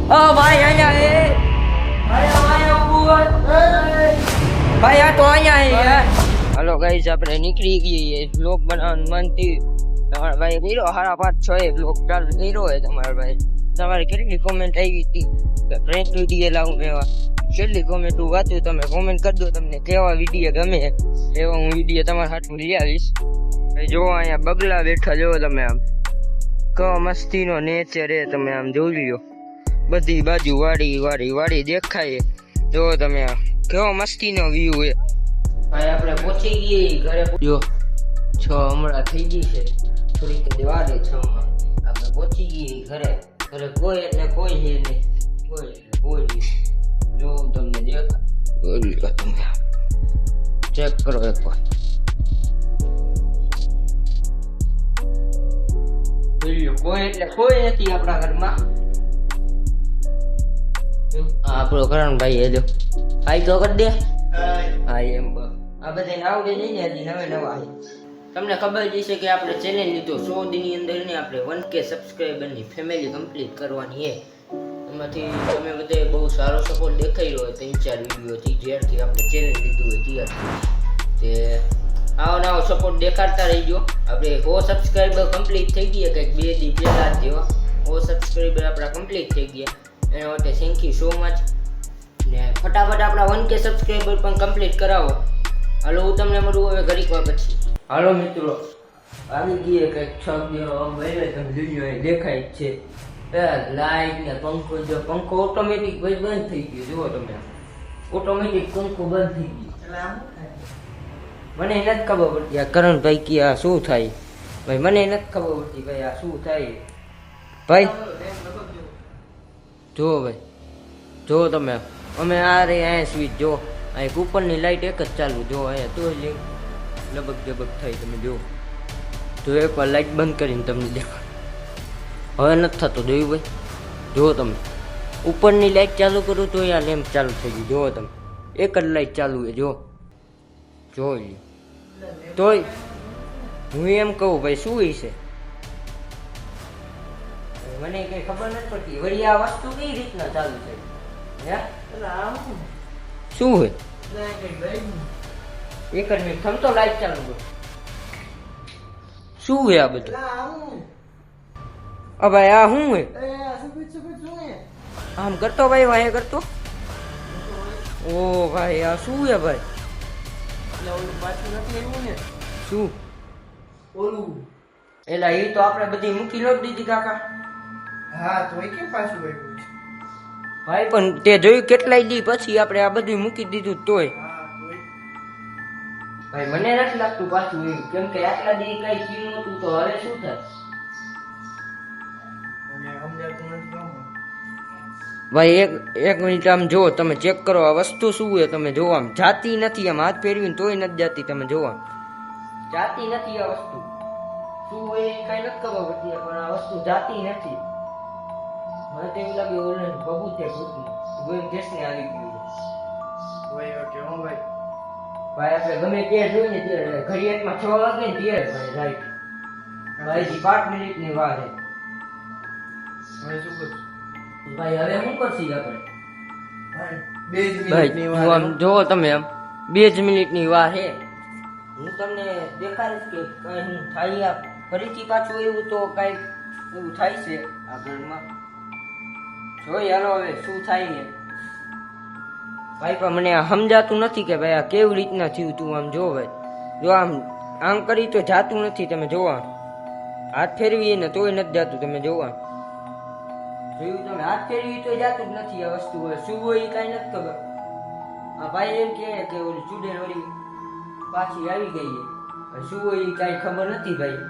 ભાઈ અહીંયા એ ભાઈ આ તો અહીંયા હાલો ગાઈસ આપણે નીકળી ગઈએ બ્લોગ બનાવવાનું મનથી તમારા ભાઈ કર્યો 5:30 બ્લોગ ચાલુ કર્યો હોય તમારા ભાઈ તમારે કેટલી કોમેન્ટ આવી હતી ફ્રેન્ડ વિડીયો લાવું એવા કેટલી કોમેન્ટ વાંચું તમે કોમેન્ટ કરી દો તમને કેવા વિડીયો ગમે એવા હું વિડીયો તમારા હાથમાં લઈ આવીશ જો અહીંયા બગલા બેઠા જો તમે આમ ક મસ્તીનો નેચર એ તમે આમ જોઈ લ્યો બધી બાજુ વાડી દેખાય જો તમે કેવો મસ્તીનો વ્યૂ એ ભાઈ આપણે પહોંચી ગઈ ઘરે જો 6 હમણાં થઈ ગઈ છે થોડીક વાર 6 માં આપણે પહોંચી ગઈ ઘરે કોઈ એટલે કોઈ છે નહીં કોઈ જો તમને દેખા તમે ચેક કરો એકવાર કોઈ એટલે કોઈ નથી આપણા ઘરમાં આપણો કરણ ભાઈ એ જો હાઈ તો કરી દે હા એમ આ બધાને આવડે નહીં ને હજી નવા તમને ખબર જ છે કે આપણે ચેનલ લીધો 100 દિનની અંદર ને આપણે 1K સબસ્ક્રાઈબરની ફેમિલી કમ્પ્લીટ કરવાની છે એમાંથી તમે બધે બહુ સારો સપોર્ટ દેખાઈ રહ્યો 3-4 વિડીયોથી જ્યારથી આપણે ચેનલ લીધું હોય ત્યારથી તે આવો નવો સપોર્ટ દેખાડતા રહીજો આપણે 100 સબસ્ક્રાઈબર કમ્પ્લીટ થઈ ગયા કંઈક 2 દી પહેલા જ જેવા 100 સબસ્ક્રાઈબર આપણા કમ્પ્લીટ થઈ ગયા એના માટે થેન્ક યુ સો મચ ને ફટાફટ આપણા 1K સબસ્ક્રાઈબર પણ કમ્પ્લીટ કરાવો હાલો હું તમને મળું હવે ઘડીક વાર પછી હાલો મિત્રો આવી ગઈ કંઈક છક જેવો તમે જોઈ દેખાય છે લાઈટ ને પંખો જો પંખો ઓટોમેટિક બંધ થઈ ગયો જુઓ તમે ઓટોમેટિક પંખો બંધ થઈ ગયો મને નથી ખબર પડતી આ કરણભાઈ કે આ શું થાય ભાઈ મને નથી ખબર પડતી ભાઈ આ શું થાય ભાઈ જો ભાઈ જો તમે અમે આ રે અહીંયા સ્વિચ જો અહીં ઉપરની લાઈટ એક જ ચાલુ જો અહીંયા તો લબક જબક થાય તમે જો તો એકવાર લાઈટ બંધ કરીને તમને દેખાડ હવે નથી થતો જોયું ભાઈ જો તમે ઉપરની લાઈટ ચાલુ કરું તો અહીંયા લેમ્પ ચાલુ થઈ ગયું જુઓ તમે એક જ લાઈટ ચાલુ છે જો જોઈ તોય હું એમ કહું ભાઈ શું છે મને કઈ ખબર નથી પડતી વળી આ વસ્તુ કઈ રીતના ચાલુ થઈ હે શું હોય એક જ મિનિટ થમતો લાઈટ ચાલુ કર શું હે આ બધું ભાઈ આ શું હે આમ કરતો ભાઈ વાહે કરતો ઓ ભાઈ આ શું હે ભાઈ શું ઓલું એલા એ તો આપણે બધી મૂકી નો દીધી કાકા હા તો કેમ પાછું આવ્યું ભાઈ પણ તે જોયું કેટલાય દી પછી આપણે આ બધું મૂકી દીધું તોય ભાઈ મને નથી લાગતું પાછું એવું કેમ કે આટલા દી કઈ થયું નતું તો હવે શું થાય ભાઈ એક મિનિટ આમ જો તમે ચેક કરો આ વસ્તુ શું છે તમે જો આમ જાતી નથી આમ હાથ ફેરવીને તોય નથી જાતી તમે જો આમ જાતી નથી આ વસ્તુ શું એ કઈ નથી ખબર પડતી પણ આ વસ્તુ જાતી નથી મને તો એવું લાગે ઓનલાઈન બબુ છે ગોઈ ગેસ ને આવી ગયું ભાઈ ઓકે હો ભાઈ ભાઈ આપણે ગમે ત્યાં જોઈએ ત્યારે ઘડિયાળમાં 6 વાગે ને ત્યારે ભાઈ રાઈટ ભાઈ 5 મિનિટની વાર છે હવે શું કરશું ભાઈ હવે શું કરશી આપણે ભાઈ 2 મિનિટની વાર જો તમે આમ 2 મિનિટની વાર છે હું તમને દેખાડીશ કે કઈ હું થાય ફરીથી પાછું એવું તો કઈ એવું થાય છે આ ઘરમાં જોઈ હાલો હવે શું થાય ને ભાઈ પણ મને સમજાતું નથી કે ભાઈ આ કેવી રીતના થયું તું આમ જો ભાઈ જો આમ કરી તો જાતું નથી તમે જોવા હાથ ફેરવીએ ને તોય નથી જાતું તમે જોવા જોયું તમે હાથ ફેરવી તો જાતું જ નથી આ વસ્તુ હોય શું હોય એ કઈ નથી ખબર આ ભાઈ એમ કે ઓલી ચૂડેલ વળી પાછી આવી ગઈ શું હોય એ કઈ ખબર નથી ભાઈ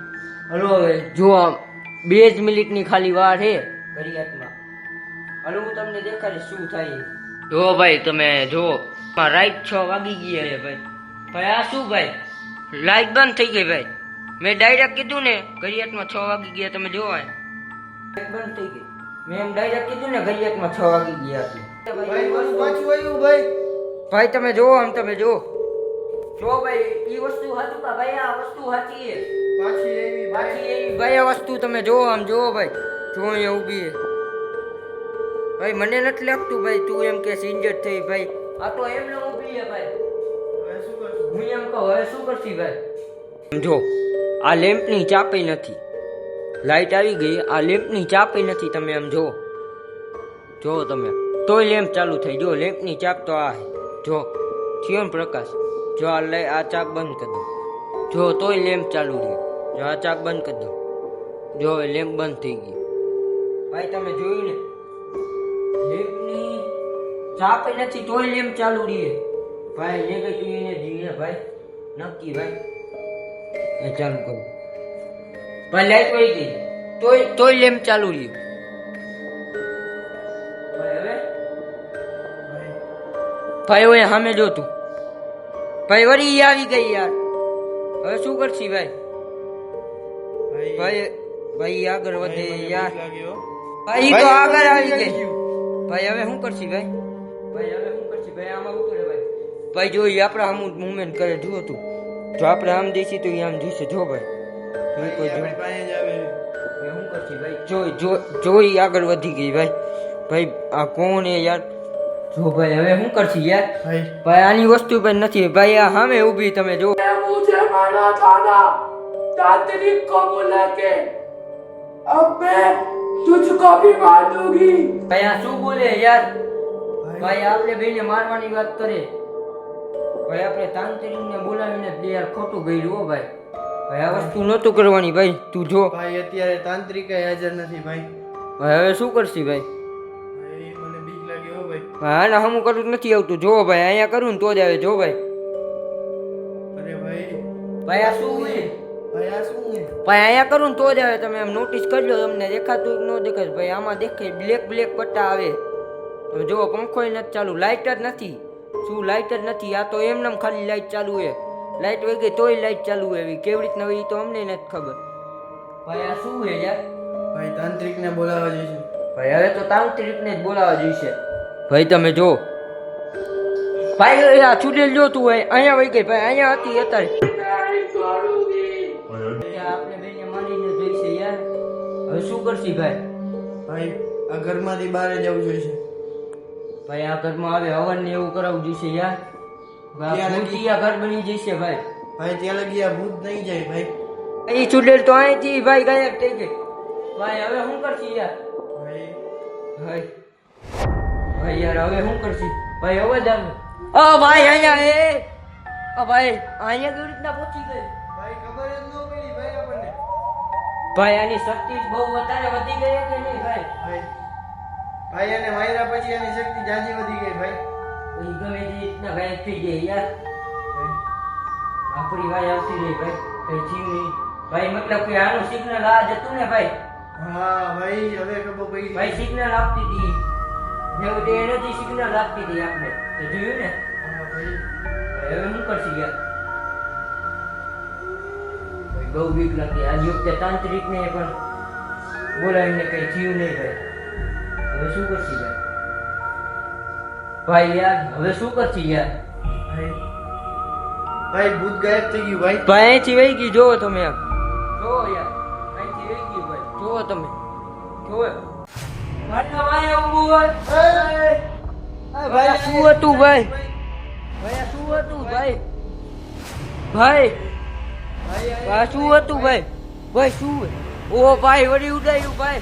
હલો હવે જો 2 મિનિટની ખાલી વાર છે ઘડિયાળમાં હલો હું તમને દેખાડીશ શું થાય જો ભાઈ તમે જો રાઈટ 6 વાગી ગયા છે ભાઈ ભાઈ આ શું ભાઈ લાઈટ બંધ થઈ ગઈ ભાઈ મેં ડાયરેક્ટ કીધું ને ઘડિયાળમાં 6 વાગી ગયા તમે જો લાઈટ બંધ થઈ ગઈ મેં એમ ડાયરેક્ટ કીધું ને ઘડિયાળમાં 6 વાગી ગયા છે ભાઈ પાછું આવ્યું ભાઈ ભાઈ તમે જો આમ તમે જો ભાઈ ઈ વસ્તુ હતું કા ભાઈ આ વસ્તુ હતી છે પાછી આવી ભાઈ આ વસ્તુ તમે જો આમ જો ભાઈ જો અહીંયા ઊભી છે ભાઈ મને નથી લાગતું ભાઈ તું એમ કે ઇન્જર્ડ થઈ ભાઈ આ તો એમને ઊભી છે ભાઈ હવે શું કરશું હું એમ કહું હવે શું કરશી ભાઈ જો આ લેમ્પની ચાપી નથી લાઈટ આવી ગઈ આ લેમ્પની ચાપી નથી તમે આમ જો તમે તોય લેમ્પ ચાલુ થઈ જો લેમ્પની ચાપ તો આ જો થયો ને પ્રકાશ જો આ ચાપ બંધ કરી દો જો તોય લેમ્પ ચાલુ રહ્યો જો આ ચાપ બંધ કરી દો જો લેમ્પ બંધ થઈ ગઈ ભાઈ તમે જોયું ને લેમ્પની ચાપી નથી તોય લેમ્પ ચાલુ રહે ભાઈ નેગેટિવ એનર્જી હે ભાઈ નક્કી ભાઈ એ ચાલુ કરો ભાઈ લાઈટ વહી ગઈ તોય લેમ્પ ચાલુ રહ્યો ભાઈ હવે સામે જો તું ભાઈ વળી ઈ આવી ગઈ યાર હવે શું કરશી ભાઈ ભાઈ આગળ વધે યાર ભાઈ તો આગળ આવી ગઈ ભાઈ હવે શું કરશી ભાઈ હવે શું કરશી ભાઈ આમાં ઉતરે ભાઈ જો ઈ આપણા આમ મુવમેન્ટ કરે જુઓ તું જો આપણે આમ દેશી તો ઈ આમ જોઈશે જો ભાઈ કોઈ જો શું કરશી ભાઈ જો ઈ આગળ વધી ગઈ ભાઈ આ કોણ હે યાર જો ભાઈ હવે શું કરશી યાર ભાઈ આની વસ્તુ પણ નથી ભાઈ આ સામે ઊભી તમે જો मुझे माना था ना तांत्रिक को बुला के अब मैं तुझको भी मार दूंगी ભાઈ આ શું બોલે યાર ભાઈ આપણે બેને મારવાની વાત કરે ભાઈ આપણે તાંત્રિકને બોલાવીને યાર ખોટું કર્યું હો ભાઈ આ વસ્તુ નહોતું કરવાની ભાઈ તું જો ભાઈ અત્યારે તાંત્રિક હાજર નથી ભાઈ હવે શું કરશી ભાઈ મને બીક લાગે હો ભાઈ આના હમું કરું નથી આવતું જો ભાઈ અહીંયા કરું ને તો જ આવે જો ભાઈ અરે ભાઈ આ શું છે ભાઈ આ શું છે ભાઈ અહીંયા કરું ને તો જ આવે તમે આમ નોટિસ કરજો તમને દેખાતું કે ન દેખાય ભાઈ આમાં દેખાય બ્લેક પટ્ટા આવે તમે જો પંખો નથી ચાલુ લાઇટ જ નથી શું લાઇટ જ નથી આ તો એમને ખાલી લાઇટ ચાલુ છે લાઇટ વહી ગઈ તોય લાઇટ ચાલુ છે એવી કેવી રીતના હોય તો અમને નથી ખબર ભાઈ આ શું છે યાર ભાઈ તાંત્રિકને બોલાવવા જઈશું ભાઈ હવે તો તાંત્રિકને જ બોલાવવા જોઈશે ભાઈ તમે જો ભાઈ આ ચૂડેલ જો તું અહીંયા વહી ગઈ ભાઈ અહીંયા હતી અત્યારે આપણે બેને મારીને જોઈશે યાર હવે શું કરશી ભાઈ આ ઘરમાંથી બહાર જવું જોઈશે ભાઈ આ ઘરમાં આવે હવન ને એવું કરાવવું જોઈશે યાર ઘર બની જશે ભાઈ ત્યાં લગી આ ભૂત નહીં જાય ભાઈ એ ચૂડેલ તો અહીંથી ભાઈ ગાયબ થઈ ગઈ ભાઈ હવે શું કરશી યાર ભાઈ યાર હવે શું કરશી ભાઈ હવે જ ભાઈ અહીંયા ભાઈ અહીંયા કેવી રીતના પહોંચી ગઈ ભાઈ ખબર જ ન પડી ભાઈ આપણને ભાઈ આની શક્તિ બહુ વધારે વધી ગઈ કે નહીં ભાઈ ભાઈ એને માર્યા પછી એની શક્તિ જાજી વધી ગઈ ભાઈ પછી ગમે તે રીતના ગાયબ થઈ ગઈ યાર આપણી ભાઈ આવતી રહી ભાઈ કઈ જીવ નહીં ભાઈ મતલબ કે આનું સિગ્નલ આ જતું ને ભાઈ હા ભાઈ હવે ખબર પડી ભાઈ સિગ્નલ આપતી હતી જેવું તે એનર્જી સિગ્નલ આપતી હતી આપણે તે જોયું ને હા ભાઈ હવે શું કરશી યાર ભાઈ બહુ બીક લાગી આજ વખતે તાંત્રિક ને પણ બોલાવીને કઈ જીવ નહીં ભાઈ હવે શું કરશી ભાઈ યાર હવે શું કરશી યાર ભાઈ ભૂત ગાયબ થઈ ગયું ભાઈ ભાઈ અહીંથી વહી ગઈ જોવો તમે આમ જોવો યાર અહીંથી વહી ગયું ભાઈ જોવો તમે જોવો ભાઈ શું હતું ભાઈ શું હતું ભાઈ શું હતું ભાઈ શું ઓ ભાઈ વળી ઉડાયું ભાઈ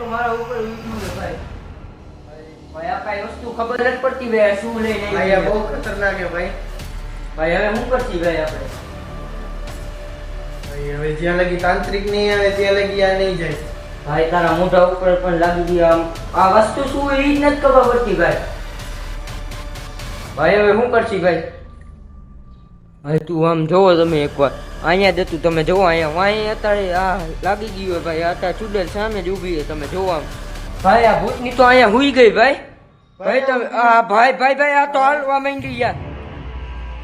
મારા ઉપર ભાઈ આ કઈ વસ્તુ ખબર જ પડતી ભાઈ શું લઈને ભાઈ બહુ ખતરનાક છે ભાઈ હવે શું કરશી ભાઈ આપણે ભાઈ હવે જ્યાં લગી તાંત્રિક નહીં આવે ત્યાં લગી આ નહીં જાય ભાઈ તારા મોઢા ઉપર પણ લાગી ગઈ આમ આ વસ્તુ શું એ જ નથી ખબર પડતી ભાઈ હવે શું કરશી ભાઈ ભાઈ તું આમ જોવો તમે એકવાર અહીંયા જતું તમે જોવો અહીંયા અત્યારે આ લાગી ગયું હોય ભાઈ અત્યારે ચૂડેલ સામે જ ઊભી છે તમે જોવો આમ ભાઈ આ ભૂતની તો અહીંયા હુઈ ગઈ ભાઈ તમે આ ભાઈ આ તો હાલવા માંડી યાર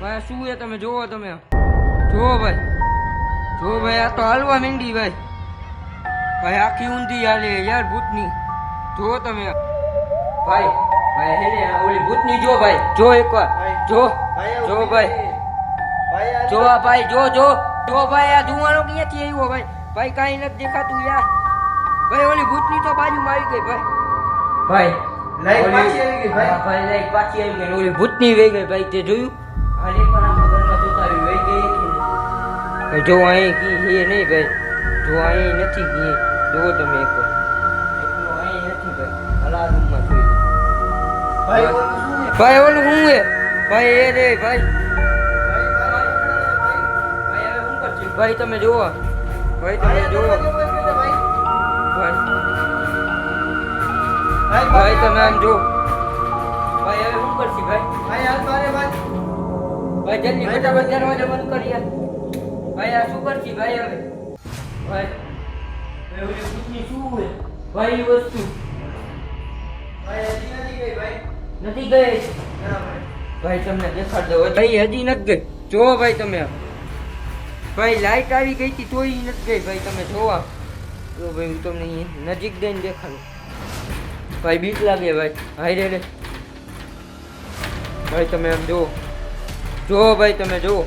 ભાઈ શું છે તમે જોવો તમે જોવો ભાઈ આ તો હાલવા માંડી ભાઈ આખી ઊંધી હાલે યાર ભૂતની જો તમે ભાઈ હેને ઓલી ભૂતની જો ભાઈ જો એકવાર જો ભાઈ જો ભાઈ જો ભાઈ આ ધુમાડો ક્યાંથી આવ્યો ભાઈ કાઈ નથી દેખાતું યાર ભાઈ ઓલી ભૂતની તો બાજુમાં આવી ગઈ ભાઈ ભાઈ લાઈટ ઓલી- પાછી આવી ગઈ ભાઈ. હા, ભાઈ લાઈટ પાછી આવી ગઈ ને ઓલી ભૂતની વહી ગઈ ભાઈ તે જોયું આ લેપર આમાં ઘરમાં જોતા આવી વહી ગઈ હતી ને. ભાઈ જો અહીં કી હે નહીં ભાઈ જો અહીં નથી કી જોવો તમે એકવાર એકલો અહીં નથી ભાઈ અલા રૂમમાં જોઈ લો. ભાઈ ઓલું શું છે? ભાઈ ઓલું શું હે ભાઈ એ રે ભાઈ ભાઈ મારા પકડાયો ભાઈ. ભાઈ હવે શું કરશે ભાઈ તમે જોવો ભાઈ તમે ભાઈ જોવો દરવાજો બંધ કરી દે ભાઈ. ભાઈ ભાઈ ભાઈ તમે આમ જો ભાઈ હવે શું કરશે ભાઈ ભાઈ હાલ મારે ભાઈ. ભાઈ જલ્દી ફટાફટ દરવાજો બંધ કરી યાર ભાઈ આ શું કરશે ભાઈ હવે ભાઈ ભાઈ ઓલી ભૂતની શું હોય ભાઈ એ વસ્તુ ભાઈ હજી નથી ગઈ ભાઈ. નથી ગઈ ના ભાઈ. ભાઈ તમને દેખાડ દો ભાઈ હજી નથી ગઈ જોવો ભાઈ તમે ભાઈ લાઈટ આવી ગઈ હતી તોય નથી ગઈ ભાઈ તમે જોવા જો ભાઈ હું તમને અહીંયા નજીક જઈને દેખાડું ભાઈ બીક લાગે ભાઈ હાઈ રે ભાઈ તમે આમ જુઓ જુઓ ભાઈ તમે જુઓ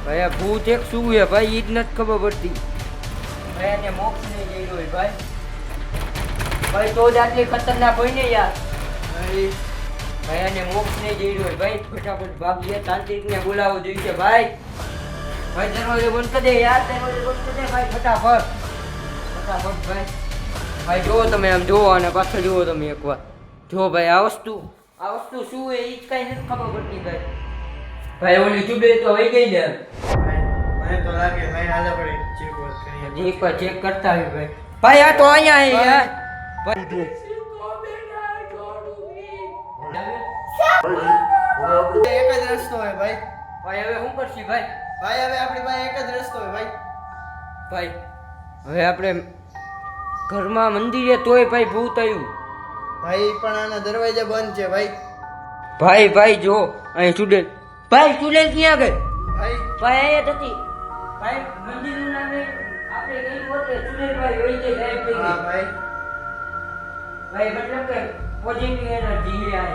ભાઈ આ ભૂત એક શું છે ભાઈ એ જ નથી ખબર પડતી ભાઈ આને મોક્ષ નહીં જઈ હોય ભાઈ ભાઈ તો જ આટલી ખતરનાક હોય ને યાર ભાઈ ભાઈ આને મોક્ષ નહીં જઈ હોય ભાઈ ફટાફટ ભાગીએ તાંત્રિકને બોલાવવો જોઈએ ભાઈ ભાઈ દરવાજો બંધ કરી દે યાર દરવાજો બંધ કરી દે ભાઈ ફટાફટ ફટાફટ ભાઈ ભાઈ જુઓ તમે આમ જુઓ અને પાછળ જુઓ તમે એકવાર જો ભાઈ આ વસ્તુ શું છે એ જ કાંઈ નથી ખબર પડતી ભાઈ ભાઈ ઓલી ચૂડેલી તો વહી ગઈ ને મને તો લાગે ભાઈ હાલ આપણે ચેક વર્ક કરીએ. એકવાર ચેક કરતા આવી ભાઈ ભાઈ આ તો અહીંયા હે યાર ભાઈ જો किसी को भी नहीं छोड़ूंगी એક જ રસ્તો હોય ભાઈ. ભાઈ હવે શું કરશી ભાઈ ભાઈ હવે આપણી પાસે એક જ રસ્તો હોય ભાઈ. ભાઈ હવે આપણે ઘરમાં મંદિરે તોય ભાઈ ભૂત આવ્યું ભાઈ પણ આના દરવાજા બંધ છે ભાઈ. ભાઈ ભાઈ જો અહીં ચૂડેલ ભાઈ ચૂડેલ ક્યાં ગઈ ભાઈ ભાઈ અહીંયા જ હતી ભાઈ મંદિરનું નામે આપણે ગઈ વખતે ચૂડેલભાઈ વહી ગઈ ગાયબ થઈ હા ગઈ ભાઈ. ભાઈ મતલબ કે પોઝિટિવ એનર્જી હે આ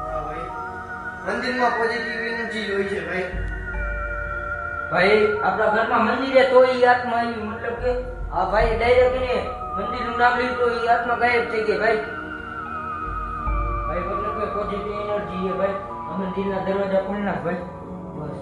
હા ભાઈ. મંદિરમાં પોઝિટિવ એનર્જી હોય છે ભાઈ. ભાઈ આપણા ઘરમાં મંદિરે તો ઈ આત્મા આવી મતલબ કે આ ભાઈ ડાયરેક્ટ એને મંદિરનું નામ લીધું તો ઈ આત્મા ગાયબ થઈ ગઈ ભાઈ ભાઈ મતલબ કે પોઝિટિવ એનર્જી છે ભાઈ આ મંદિરના દરવાજા ખોલી નાખ ભાઈ બસ